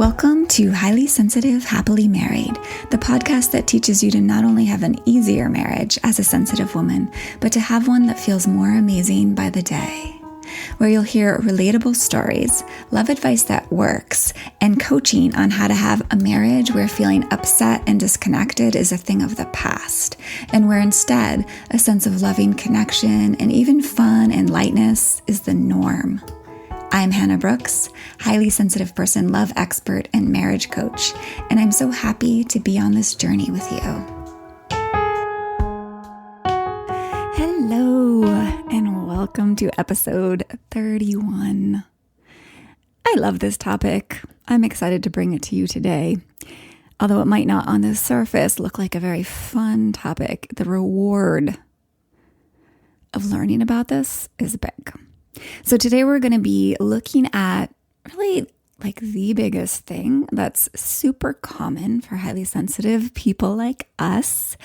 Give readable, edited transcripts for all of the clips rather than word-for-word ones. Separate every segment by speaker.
Speaker 1: Welcome to Highly Sensitive, Happily Married, the podcast that teaches you to not only have an easier marriage as a sensitive woman, but to have one that feels more amazing by the day. Where you'll hear relatable stories, love advice that works, and coaching on how to have a marriage where feeling upset and disconnected is a thing of the past, and where instead a sense of loving connection and even fun and lightness is the norm. I'm Hannah Brooks, highly sensitive person, love expert, and marriage coach, and I'm so happy to be on this journey with you. Hello, and welcome to episode 31. I love this topic. I'm excited to bring it to you today. Although it might not on the surface look like a very fun topic, the reward of learning about this is big. So today we're going to be looking at really like the biggest thing that's super common for highly sensitive people like us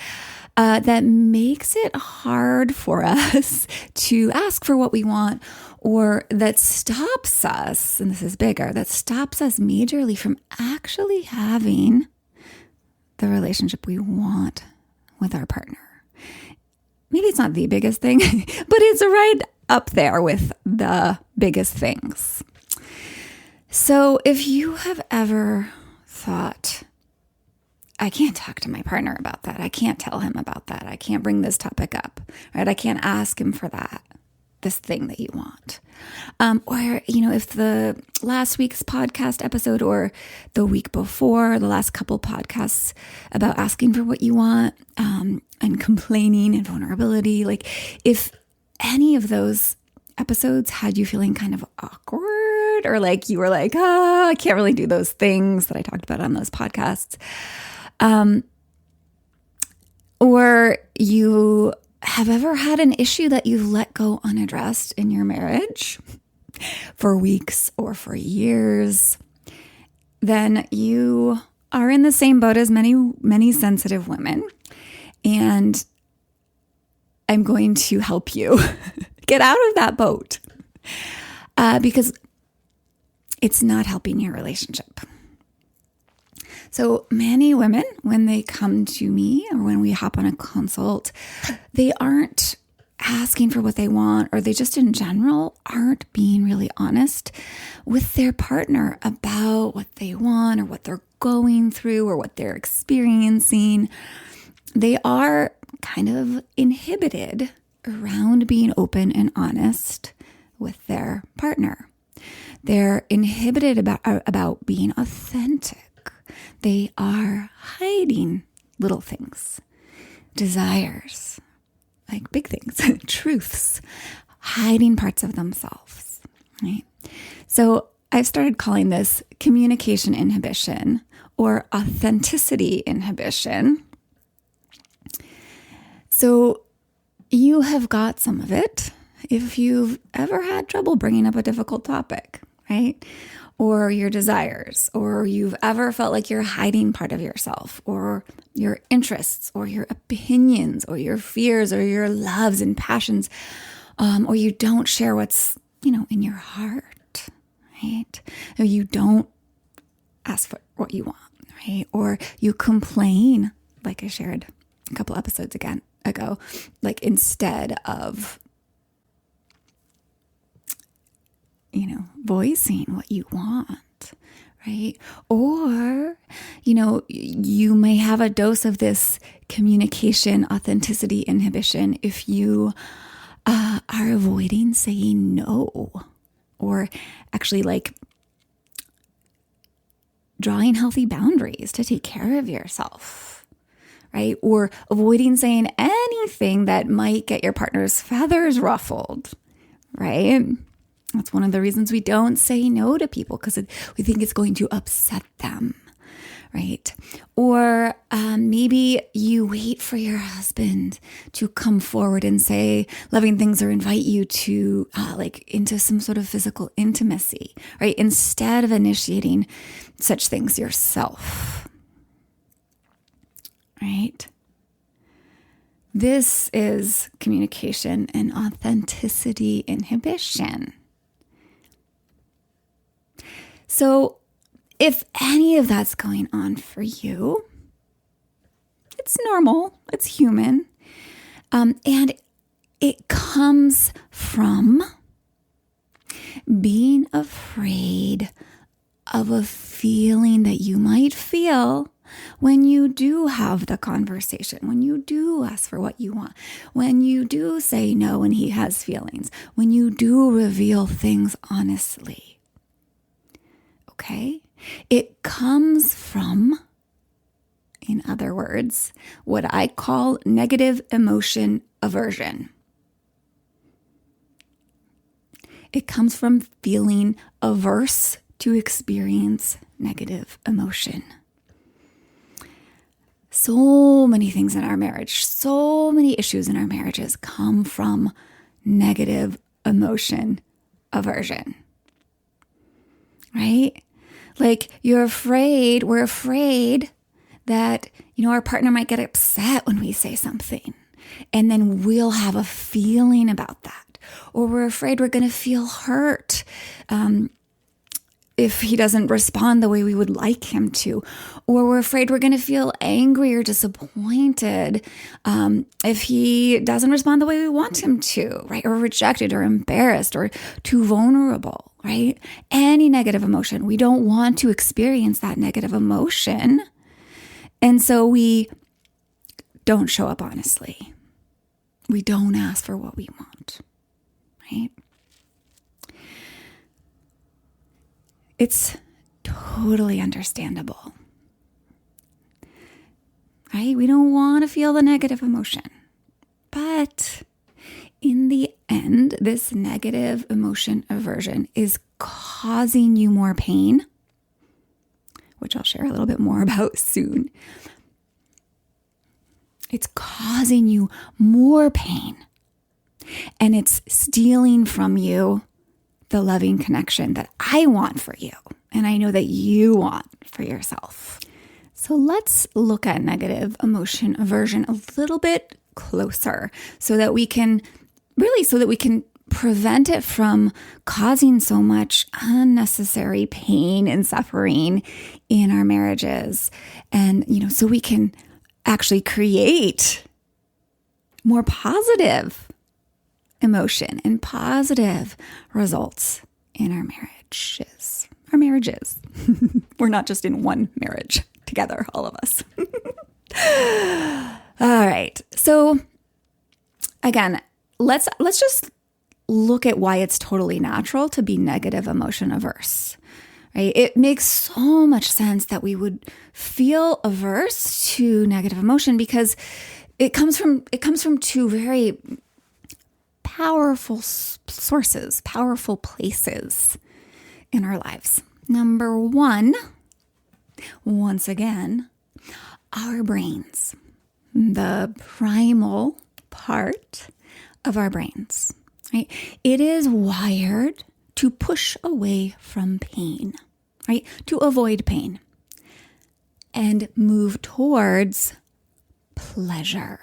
Speaker 1: that makes it hard for us to ask for what we want, or that stops us, and this is bigger, that stops us majorly from actually having the relationship we want with our partner. Maybe it's not the biggest thing, but it's right up there with the biggest things. So if you have ever thought, I can't talk to my partner about that, I can't tell him about that, I can't bring this topic up, right? I can't ask him for that, this thing that you want. Or, if the last week's podcast episode or the week before, the last couple podcasts about asking for what you want and complaining and vulnerability, like if any of those episodes had you feeling kind of awkward, or like you were like, I can't really do those things that I talked about on those podcasts. Or you have ever had an issue that you've let go unaddressed in your marriage for weeks or for years, then you are in the same boat as many sensitive women. And I'm going to help you get out of that boat because it's not helping your relationship. So many women, when they come to me or when we hop on a consult, they aren't asking for what they want, or they just in general aren't being really honest with their partner about what they want or what they're going through or what they're experiencing. They are kind of inhibited around being open and honest with their partner. They're inhibited about being authentic. They are hiding little things, desires, like big things, truths, hiding parts of themselves, right? So I've started calling this communication inhibition or authenticity inhibition. So you have got some of it if you've ever had trouble bringing up a difficult topic, right? Or your desires, or you've ever felt like you're hiding part of yourself, or your interests, or your opinions, or your fears, or your loves and passions, or you don't share what's, in your heart, right? Or you don't ask for what you want, right? Or you complain, like I shared a couple episodes ago, like instead of, voicing what you want, right? Or, you may have a dose of this communication authenticity inhibition if you are avoiding saying no, or actually like drawing healthy boundaries to take care of yourself, right? Or avoiding saying anything that might get your partner's feathers ruffled, right? That's one of the reasons we don't say no to people, because we think it's going to upset them, right? Or maybe you wait for your husband to come forward and say loving things or invite you to into some sort of physical intimacy, right? Instead of initiating such things yourself, right? This is communication and authenticity inhibition. So if any of that's going on for you, it's normal, it's human. And it comes from being afraid of a feeling that you might feel when you do have the conversation, when you do ask for what you want, when you do say no when he has feelings, when you do reveal things honestly. Okay? It comes from, in other words, what I call negative emotion aversion. It comes from feeling averse to experience negative emotion. So many things in our marriage, so many issues in our marriages come from negative emotion aversion, right? Like we're afraid that, our partner might get upset when we say something, and then we'll have a feeling about that. Or we're afraid we're going to feel hurt if he doesn't respond the way we would like him to. Or we're afraid we're going to feel angry or disappointed if he doesn't respond the way we want him to, right? Or rejected or embarrassed or too vulnerable, right? Any negative emotion. We don't want to experience that negative emotion. And so we don't show up honestly. We don't ask for what we want, right? It's totally understandable, right? We don't want to feel the negative emotion. But in the end, this negative emotion aversion is causing you more pain, which I'll share a little bit more about soon. It's causing you more pain, and it's stealing from you the loving connection that I want for you, and I know that you want for yourself. So let's look at negative emotion aversion a little bit closer so that we can prevent it from causing so much unnecessary pain and suffering in our marriages. And, so we can actually create more positive emotion and positive results in our marriages. We're not just in one marriage together, all of us. All right. So again, let's just look at why it's totally natural to be negative emotion averse. Right? It makes so much sense that we would feel averse to negative emotion because it comes from two very powerful sources, powerful places in our lives. Number one, once again, our brains, the primal part of our brains, right? It is wired to push away from pain, right? To avoid pain and move towards pleasure.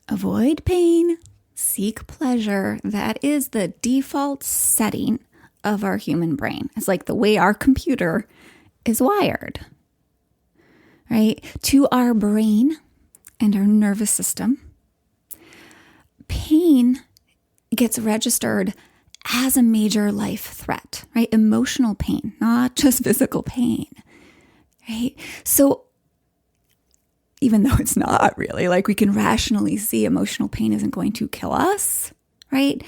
Speaker 1: Avoid pain, seek pleasure. That is the default setting of our human brain. It's like the way our computer is wired, right? To our brain and our nervous system, pain gets registered as a major life threat, right? Emotional pain, not just physical pain, right? So even though it's not really, like we can rationally see emotional pain isn't going to kill us, right?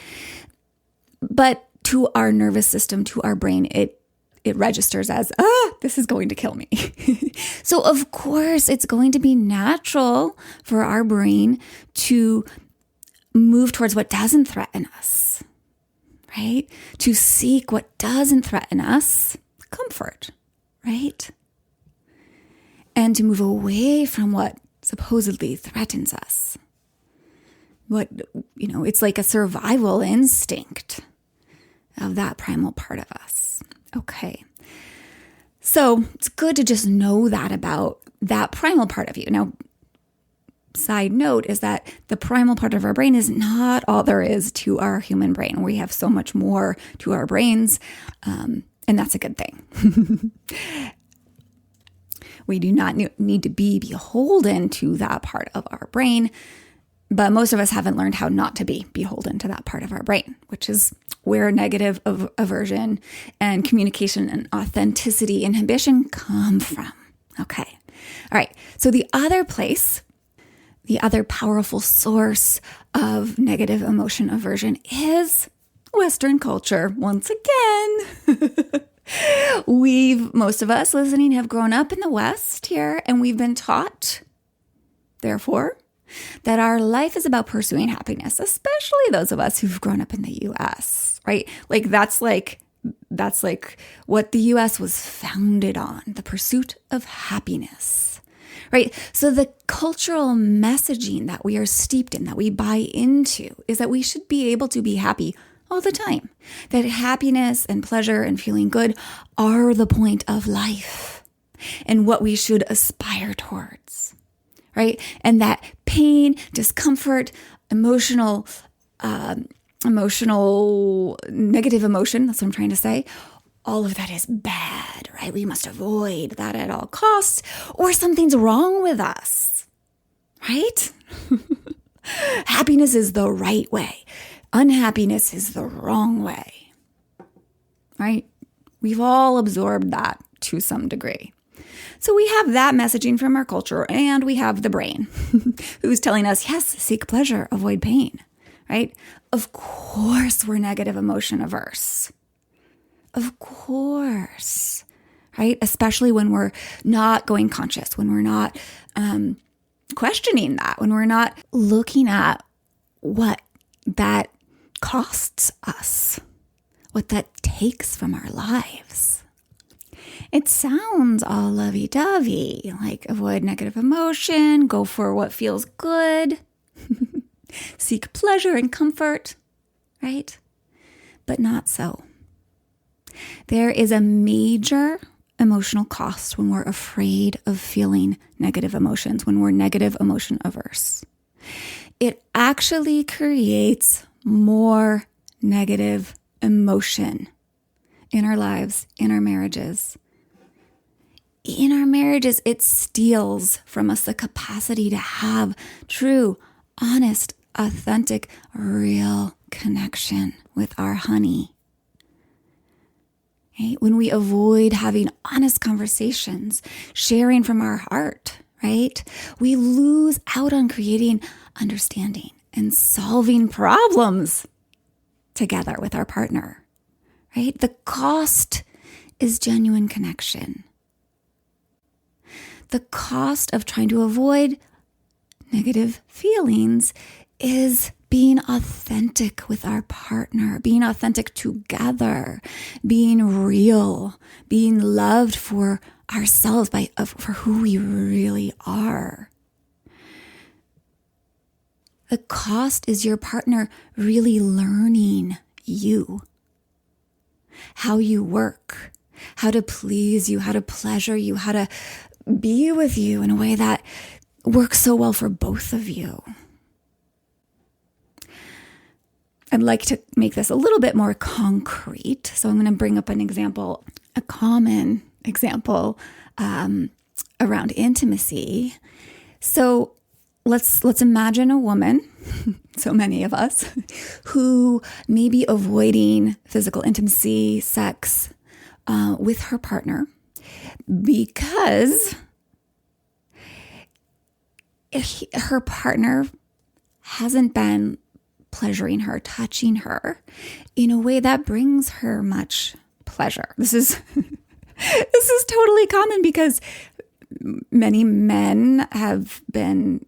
Speaker 1: But to our nervous system, to our brain, it registers as, this is going to kill me. So of course, it's going to be natural for our brain to move towards what doesn't threaten us, right? To seek what doesn't threaten us, comfort, right? And to move away from what supposedly threatens us. It's like a survival instinct of that primal part of us. Okay. So it's good to just know that about that primal part of you. Now, side note is that the primal part of our brain is not all there is to our human brain. We have so much more to our brains And that's a good thing. We do not need to be beholden to that part of our brain, but most of us haven't learned how not to be beholden to that part of our brain, which is where negative aversion and communication and authenticity inhibition come from. Okay. All right. So the other place, the other powerful source of negative emotion aversion is Western culture. Once again, most of us listening have grown up in the West here, and we've been taught, therefore, that our life is about pursuing happiness, especially those of us who've grown up in the US, right? That's like what the US was founded on, the pursuit of happiness, right? So the cultural messaging that we are steeped in, that we buy into, is that we should be able to be happy all the time, that happiness and pleasure and feeling good are the point of life and what we should aspire towards, right? And that pain, discomfort, emotional negative emotion, that's what I'm trying to say, all of that is bad, right? We must avoid that at all costs, or something's wrong with us, right? Happiness is the right way. Unhappiness is the wrong way, right? We've all absorbed that to some degree. So we have that messaging from our culture, and we have the brain who's telling us, yes, seek pleasure, avoid pain, right? Of course, we're negative emotion averse. Of course, right? Especially when we're not going conscious, when we're not questioning that, when we're not looking at what that costs us, what that takes from our lives. It sounds all lovey-dovey, like avoid negative emotion, go for what feels good, seek pleasure and comfort, right? But not so. There is a major emotional cost when we're afraid of feeling negative emotions, when we're negative emotion averse. It actually creates more negative emotion in our lives, in our marriages. In our marriages, it steals from us the capacity to have true, honest, authentic, real connection with our honey. Right? When we avoid having honest conversations, sharing from our heart, right? We lose out on creating understanding and solving problems together with our partner, right? The cost is genuine connection. The cost of trying to avoid negative feelings is being authentic with our partner, being authentic together, being real, being loved for ourselves, for who we really are. The cost is your partner really learning you, how you work, how to please you, how to pleasure you, how to be with you in a way that works so well for both of you. I'd like to make this a little bit more concrete. So I'm going to bring up an example, a common example around intimacy. So let's imagine a woman, so many of us, who may be avoiding physical intimacy, sex with her partner because her partner hasn't been pleasuring her, touching her in a way that brings her much pleasure. This is totally common because many men have been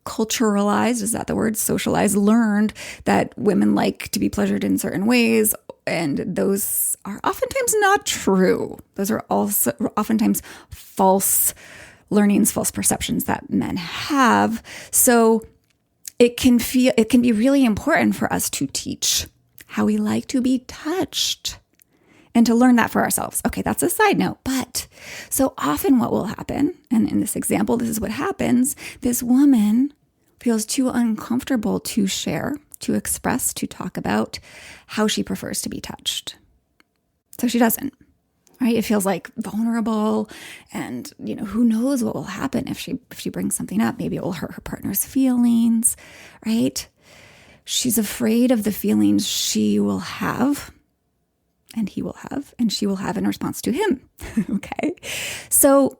Speaker 1: culturalized, is that the word? Socialized, learned that women like to be pleasured in certain ways, and those are oftentimes not true. Those are also oftentimes false learnings, false perceptions that men have. So it can be really important for us to teach how we like to be touched and to learn that for ourselves. Okay, that's a side note. But so often what will happen, and in this example, this is what happens, this woman feels too uncomfortable to share, to express, to talk about how she prefers to be touched. So she doesn't, right? It feels like vulnerable, and, who knows what will happen if she brings something up. Maybe it will hurt her partner's feelings, right? She's afraid of the feelings she will have, and he will have, and she will have in response to him. Okay. So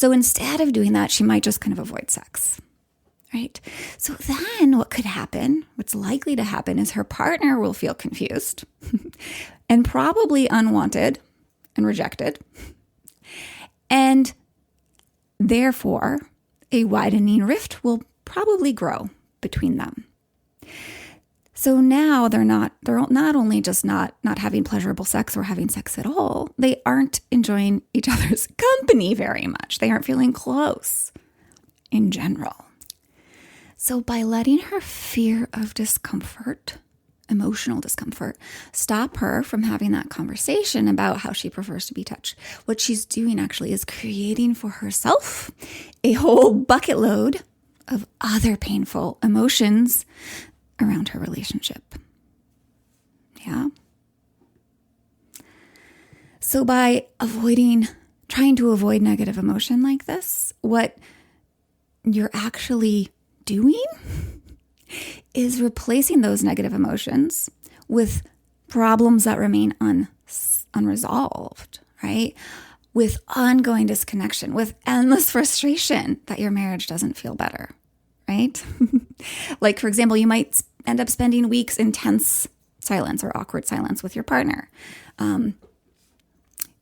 Speaker 1: instead of doing that, she might just kind of avoid sex. Right. So then what could happen, what's likely to happen, is her partner will feel confused and probably unwanted and rejected. And therefore, a widening rift will probably grow between them. So now they're not only just not having pleasurable sex or having sex at all, they aren't enjoying each other's company very much. They aren't feeling close in general. So by letting her fear of discomfort, emotional discomfort, stop her from having that conversation about how she prefers to be touched, what she's doing actually is creating for herself a whole bucket load of other painful emotions around her relationship. Yeah. So by trying to avoid negative emotion like this, what you're actually doing is replacing those negative emotions with problems that remain unresolved, right? With ongoing disconnection, with endless frustration that your marriage doesn't feel better, right? Like, for example, you might end up spending weeks in tense silence or awkward silence with your partner.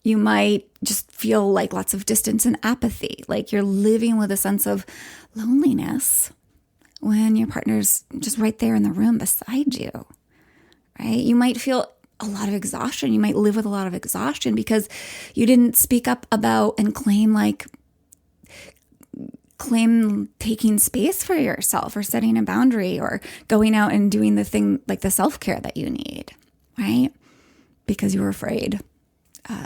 Speaker 1: You might just feel like lots of distance and apathy, like you're living with a sense of loneliness when your partner's just right there in the room beside you, right? You might feel a lot of exhaustion. You might live with a lot of exhaustion because you didn't speak up about and claim taking space for yourself, or setting a boundary, or going out and doing the thing like the self-care that you need, right? Because you were afraid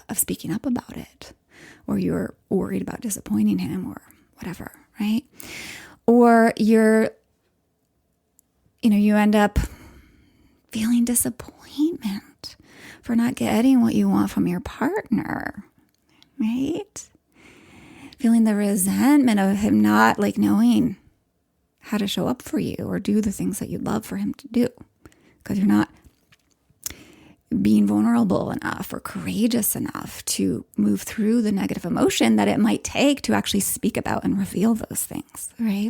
Speaker 1: of speaking up about it, or you're worried about disappointing him, or whatever, right? Or you end up feeling disappointment for not getting what you want from your partner, right? Feeling the resentment of him not knowing how to show up for you or do the things that you'd love for him to do, because you're not being vulnerable enough or courageous enough to move through the negative emotion that it might take to actually speak about and reveal those things, right?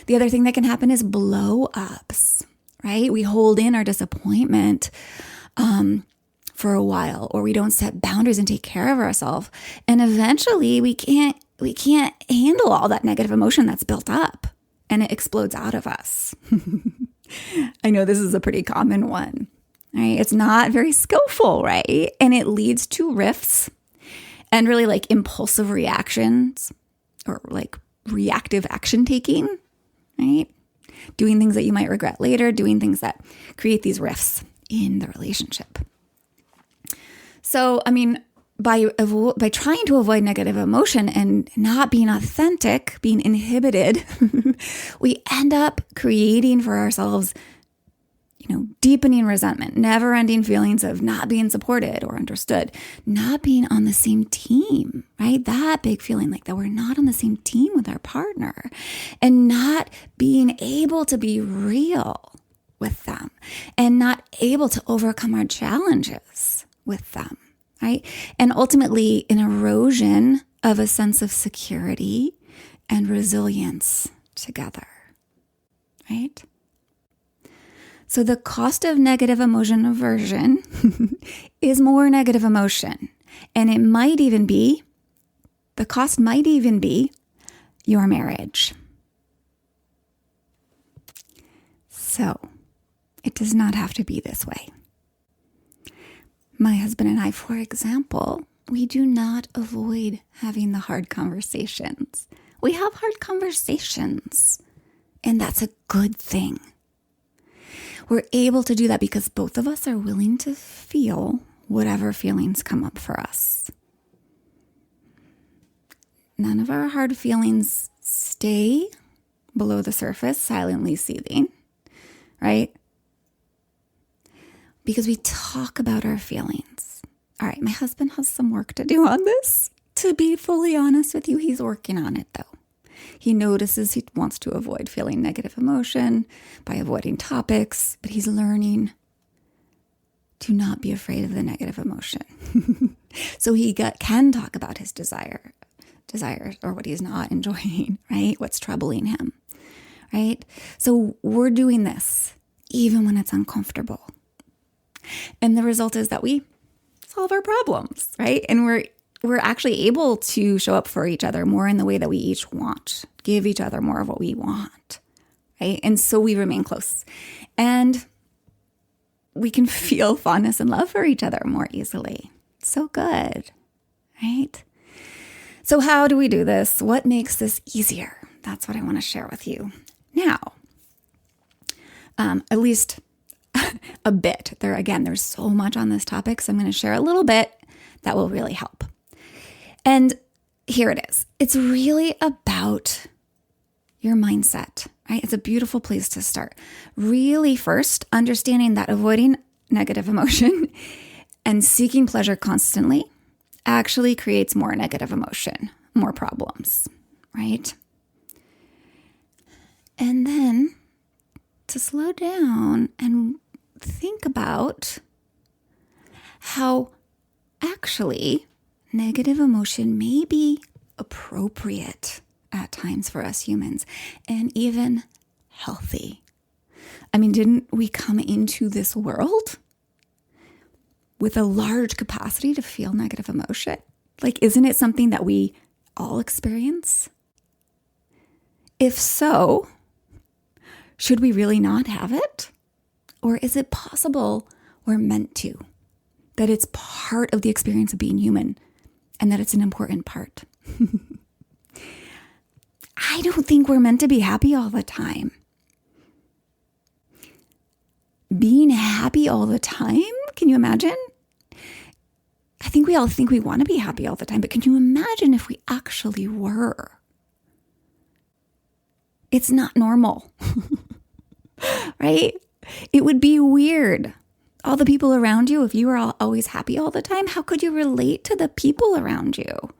Speaker 1: The other thing that can happen is blow-ups, right? We hold in our disappointment for a while, or we don't set boundaries and take care of ourselves. And eventually we can't handle all that negative emotion that's built up, and it explodes out of us. I know this is a pretty common one. Right? It's not very skillful, right? And it leads to rifts and really impulsive reactions, or reactive action taking, right? Doing things that you might regret later, doing things that create these rifts in the relationship. So, by trying to avoid negative emotion and not being authentic, being inhibited, we end up creating for ourselves deepening resentment, never-ending feelings of not being supported or understood, not being on the same team, right? That big feeling that we're not on the same team with our partner, and not being able to be real with them, and not able to overcome our challenges with them, right? And ultimately an erosion of a sense of security and resilience together, right? So the cost of negative emotion aversion is more negative emotion. And the cost might even be your marriage. So it does not have to be this way. My husband and I, for example, we do not avoid having the hard conversations. We have hard conversations, and that's a good thing. We're able to do that because both of us are willing to feel whatever feelings come up for us. None of our hard feelings stay below the surface, silently seething, right? because we talk about our feelings. All right, my husband has some work to do on this. To be fully honest with you, he's working on it though. He notices he wants to avoid feeling negative emotion by avoiding topics, but he's learning to not be afraid of the negative emotion. So he can talk about his desires or what he's not enjoying, right? What's troubling him, right? So we're doing this even when it's uncomfortable. And the result is that we solve our problems, right? And we're actually able to show up for each other more in the way that we each want, give each other more of what we want, right? And so we remain close. And we can feel fondness and love for each other more easily. So good, right? So how do we do this? What makes this easier? That's what I want to share with you now. At least a bit. There's so much on this topic, so I'm going to share a little bit that will really help. And here it is. It's really about your mindset, right? It's a beautiful place to start. Really first, understanding that avoiding negative emotion and seeking pleasure constantly actually creates more negative emotion, more problems, right? And then to slow down and think about how actually negative emotion may be appropriate at times for us humans and even healthy. I mean, didn't we come into this world with a large capacity to feel negative emotion? Like, isn't it something that we all experience? If so, should we really not have it? Or is it possible we're meant to? That it's part of the experience of being human and that it's an important part? I don't think we're meant to be happy all the time. Being happy all the time? Can you imagine? I think we all think we want to be happy all the time, but can you imagine if we actually were? It's not normal, right? It would be weird. All the people around you, if you were always happy all the time, how could you relate to the people around you?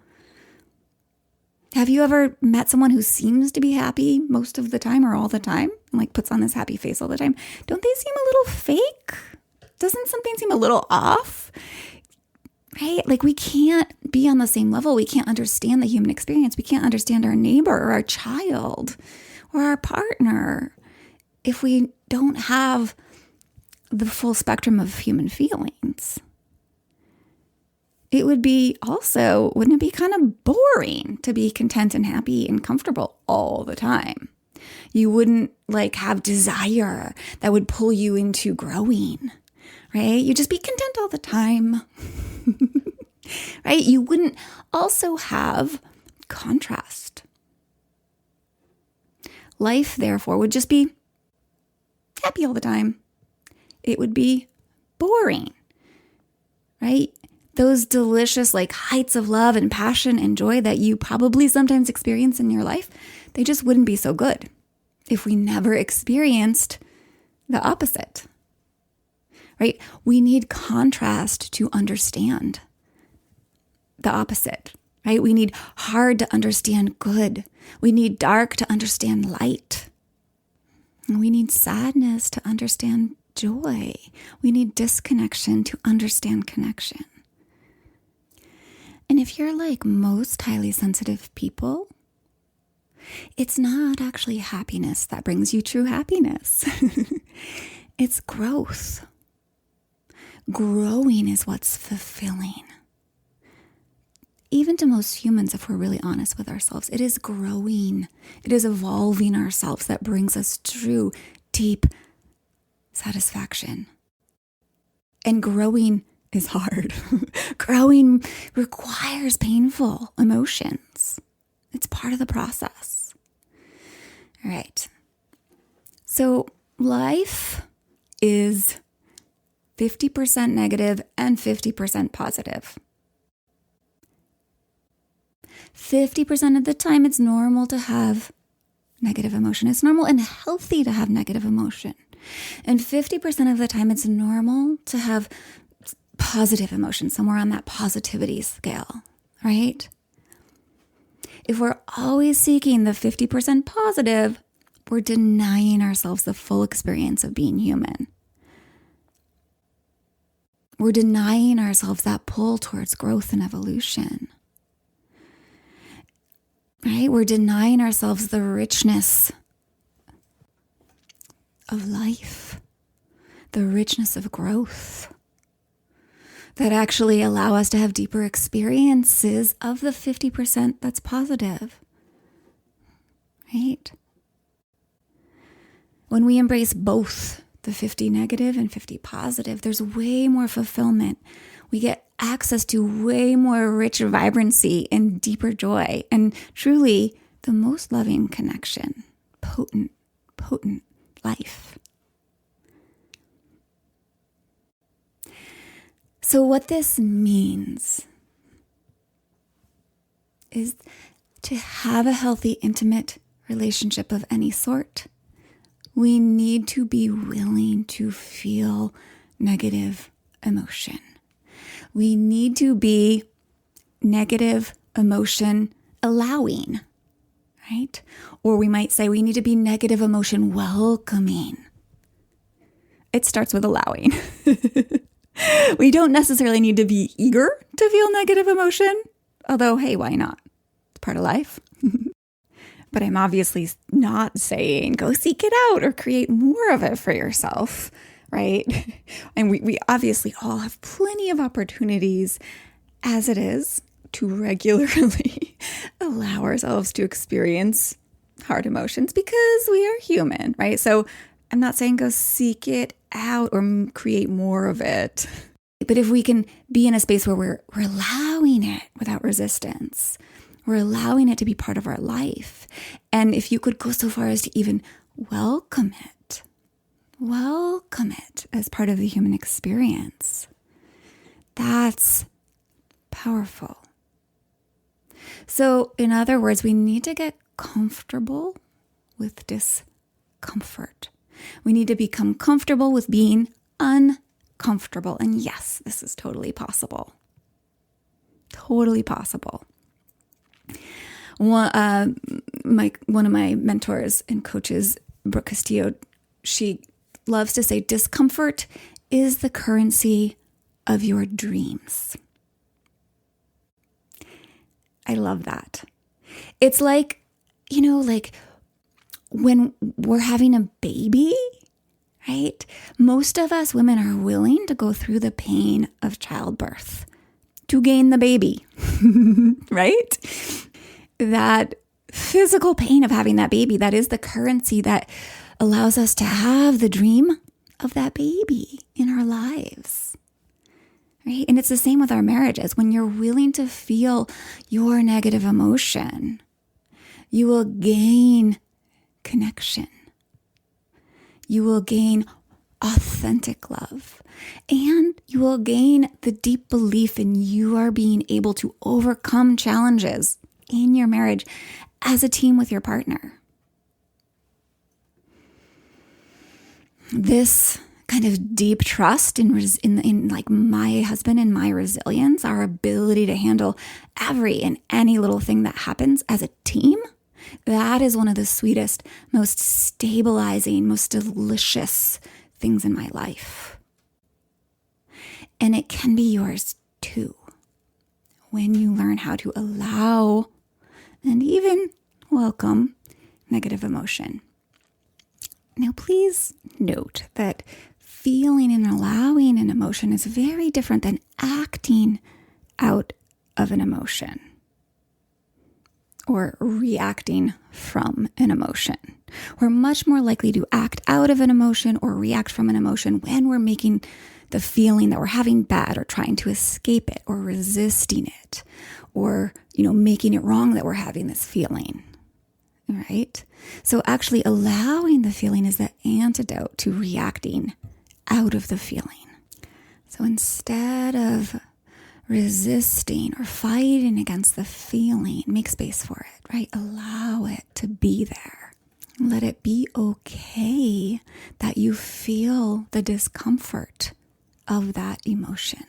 Speaker 1: Have you ever met someone who seems to be happy most of the time or all the time? And like puts on this happy face all the time? Don't they seem a little fake? Doesn't something seem a little off? Right? Like we can't be on the same level. We can't understand the human experience. We can't understand our neighbor or our child or our partner if we don't have the full spectrum of human feelings. It would be also, wouldn't it be kind of boring to be content and happy and comfortable all the time? You wouldn't like have desire that would pull you into growing, right? You'd just be content all the time, right? You wouldn't also have contrast. Life, therefore, would just be happy all the time. It would be boring, right? Those delicious like heights of love and passion and joy that you probably sometimes experience in your life, they just wouldn't be so good if we never experienced the opposite, right? We need contrast to understand the opposite, right? We need hard to understand good. We need dark to understand light. And we need sadness to understand joy. We need disconnection to understand connection. And if you're like most highly sensitive people, it's not actually happiness that brings you true happiness. It's growth. Growing is what's fulfilling. Even to most humans, if we're really honest with ourselves, it is growing. It is evolving ourselves that brings us true, deep satisfaction. And growing is hard. Growing requires painful emotions. It's part of the process. All right. So life is 50% negative and 50% positive. 50% of the time, it's normal to have negative emotion. It's normal and healthy to have negative emotion. And 50% of the time, it's normal to have positive emotions, somewhere on that positivity scale, right? If we're always seeking the 50% positive, we're denying ourselves the full experience of being human. We're denying ourselves that pull towards growth and evolution, right? We're denying ourselves the richness of life, the richness of growth that actually allow us to have deeper experiences of the 50% that's positive, right? When we embrace both the 50 negative and 50 positive, there's way more fulfillment. We get access to way more rich vibrancy and deeper joy, and truly the most loving connection, potent life. So what this means is to have a healthy, intimate relationship of any sort, we need to be willing to feel negative emotion. We need to be negative emotion allowing, right? Or we might say we need to be negative emotion welcoming. It starts with allowing. We don't necessarily need to be eager to feel negative emotion, although, hey, why not? It's part of life. But I'm obviously not saying go seek it out or create more of it for yourself, right? And we obviously all have plenty of opportunities as it is to regularly allow ourselves to experience hard emotions because we are human, right? So I'm not saying go seek it out or create more of it. But if we can be in a space where we're allowing it without resistance, we're allowing it to be part of our life. And if you could go so far as to even welcome it as part of the human experience, that's powerful. So in other words, we need to get comfortable with discomfort. We need to become comfortable with being uncomfortable. And yes, this is totally possible. Totally possible. One of my mentors and coaches, Brooke Castillo, she loves to say discomfort is the currency of your dreams. I love that. It's like, like when we're having a baby, right? Most of us women are willing to go through the pain of childbirth to gain the baby, right? That physical pain of having that baby, that is the currency that allows us to have the dream of that baby in our lives, right? And it's the same with our marriages. When you're willing to feel your negative emotion, you will gain connection. You will gain authentic love, and you will gain the deep belief in you are being able to overcome challenges in your marriage as a team with your partner. This kind of deep trust in like my husband and my resilience, our ability to handle every and any little thing that happens as a team, that is one of the sweetest, most stabilizing, most delicious things in my life. And it can be yours too when you learn how to allow and even welcome negative emotion. Now, please note that feeling and allowing an emotion is very different than acting out of an emotion or reacting from an emotion. We're much more likely to act out of an emotion or react from an emotion when we're making the feeling that we're having bad or trying to escape it or resisting it or, making it wrong that we're having this feeling, right? So actually allowing the feeling is the antidote to reacting out of the feeling. So instead of resisting or fighting against the feeling, make space for it, right? Allow it to be there. Let it be okay that you feel the discomfort of that emotion.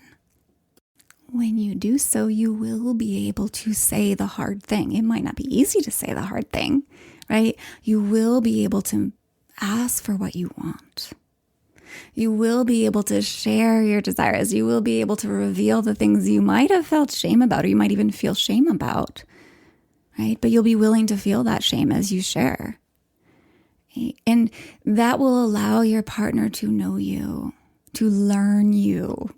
Speaker 1: When you do so, you will be able to say the hard thing. It might not be easy to say the hard thing, right? You will be able to ask for what you want. You will be able to share your desires. You will be able to reveal the things you might have felt shame about, or you might even feel shame about, right? But you'll be willing to feel that shame as you share. And that will allow your partner to know you, to learn you,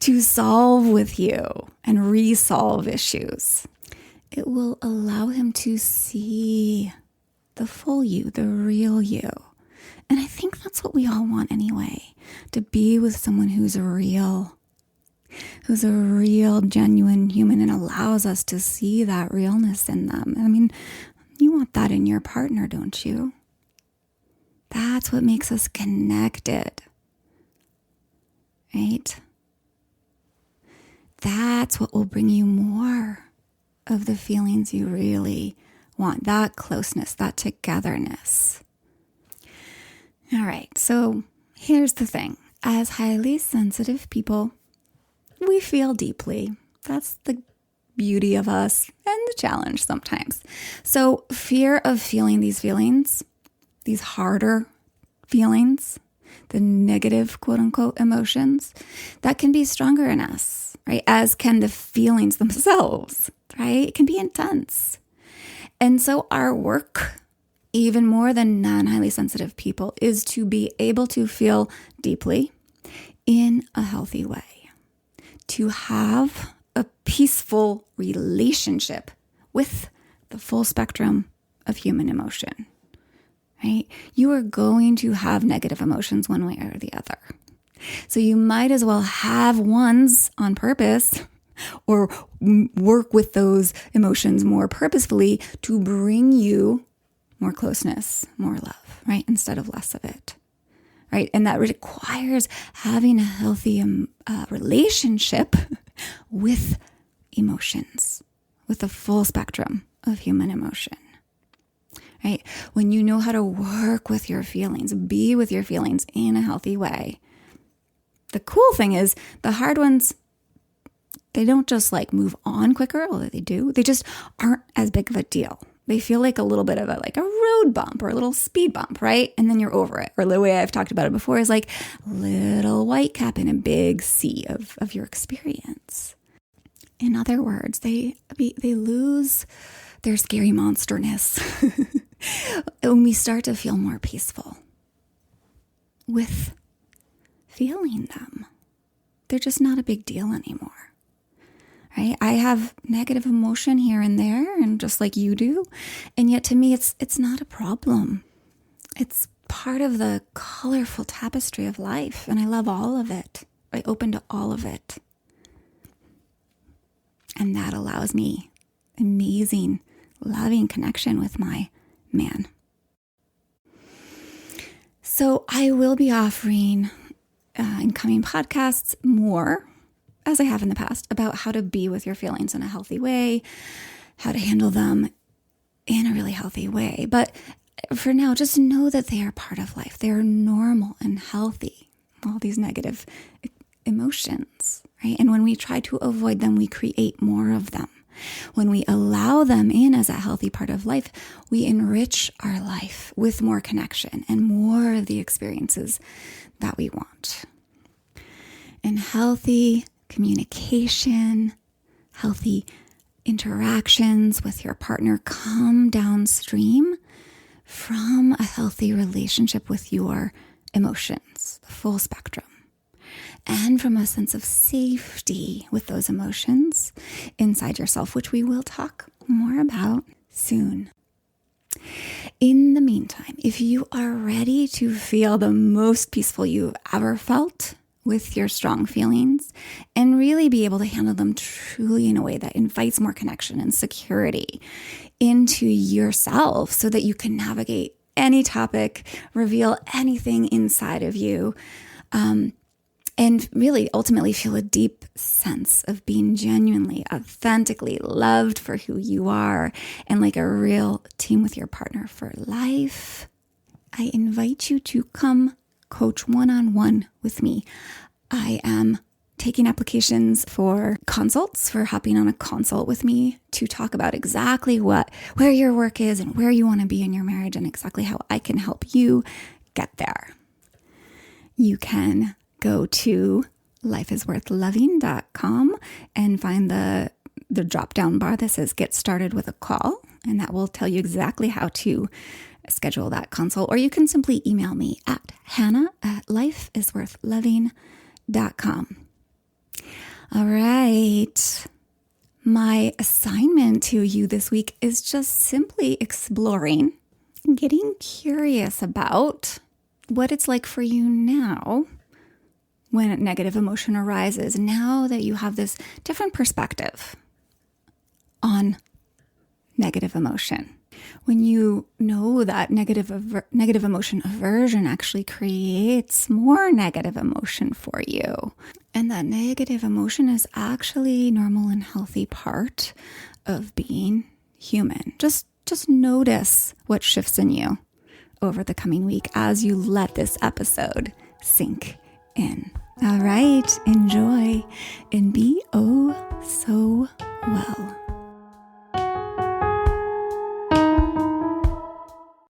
Speaker 1: to solve with you and resolve issues. It will allow him to see the full you, the real you. And I think that's what we all want anyway, to be with someone who's real, genuine human, and allows us to see that realness in them. I mean, you want that in your partner, don't you? That's what makes us connected, right? That's what will bring you more of the feelings you really want, that closeness, that togetherness. All right, so here's the thing. As highly sensitive people, we feel deeply. That's the beauty of us and the challenge sometimes. So fear of feeling these feelings, these harder feelings, the negative quote unquote emotions, that can be stronger in us, right? As can the feelings themselves, right? It can be intense. And so our work, even more than non-highly sensitive people, is to be able to feel deeply in a healthy way, to have a peaceful relationship with the full spectrum of human emotion, right? You are going to have negative emotions one way or the other. So you might as well have ones on purpose or work with those emotions more purposefully to bring you more closeness, more love, right? Instead of less of it, right? And that requires having a healthy relationship with emotions, with the full spectrum of human emotion, right? When you know how to work with your feelings, be with your feelings in a healthy way. The cool thing is the hard ones, they don't just like move on quicker, although they do. They just aren't as big of a deal. They feel like a little bit of a road bump or a little speed bump, right? And then you're over it. Or the way I've talked about it before is like a little white cap in a big sea of your experience. In other words, they lose their scary monsterness when we start to feel more peaceful with feeling them. They're just not a big deal anymore. Right? I have negative emotion here and there, and just like you do. And yet to me, it's not a problem. It's part of the colorful tapestry of life. And I love all of it. I'm open to all of it. And that allows me amazing, loving connection with my man. So I will be offering in coming podcasts more, as I have in the past, about how to be with your feelings in a healthy way, how to handle them in a really healthy way. But for now, just know that they are part of life. They are normal and healthy, all these negative emotions, right? And when we try to avoid them, we create more of them. When we allow them in as a healthy part of life, we enrich our life with more connection and more of the experiences that we want. And healthy communication, healthy interactions with your partner come downstream from a healthy relationship with your emotions, the full spectrum, and from a sense of safety with those emotions inside yourself, which we will talk more about soon. In the meantime, if you are ready to feel the most peaceful you've ever felt with your strong feelings and really be able to handle them truly in a way that invites more connection and security into yourself so that you can navigate any topic, reveal anything inside of you, and really ultimately feel a deep sense of being genuinely, authentically loved for who you are and like a real team with your partner for life, I invite you to come coach one-on-one with me. I am taking applications for consults, for hopping on a consult with me to talk about exactly where your work is and where you want to be in your marriage and exactly how I can help you get there. You can go to lifeisworthloving.com and find the drop-down bar that says Get Started with a Call, and that will tell you exactly how to schedule that consult. Or you can simply email me at hannah@lifeisworthloving.com. All right. My assignment to you this week is just simply exploring, getting curious about what it's like for you now when negative emotion arises, now that you have this different perspective on negative emotion. When you know that negative emotion aversion actually creates more negative emotion for you, and that negative emotion is actually normal and healthy part of being human. Just notice what shifts in you over the coming week as you let this episode sink in. All right, enjoy and be oh so well.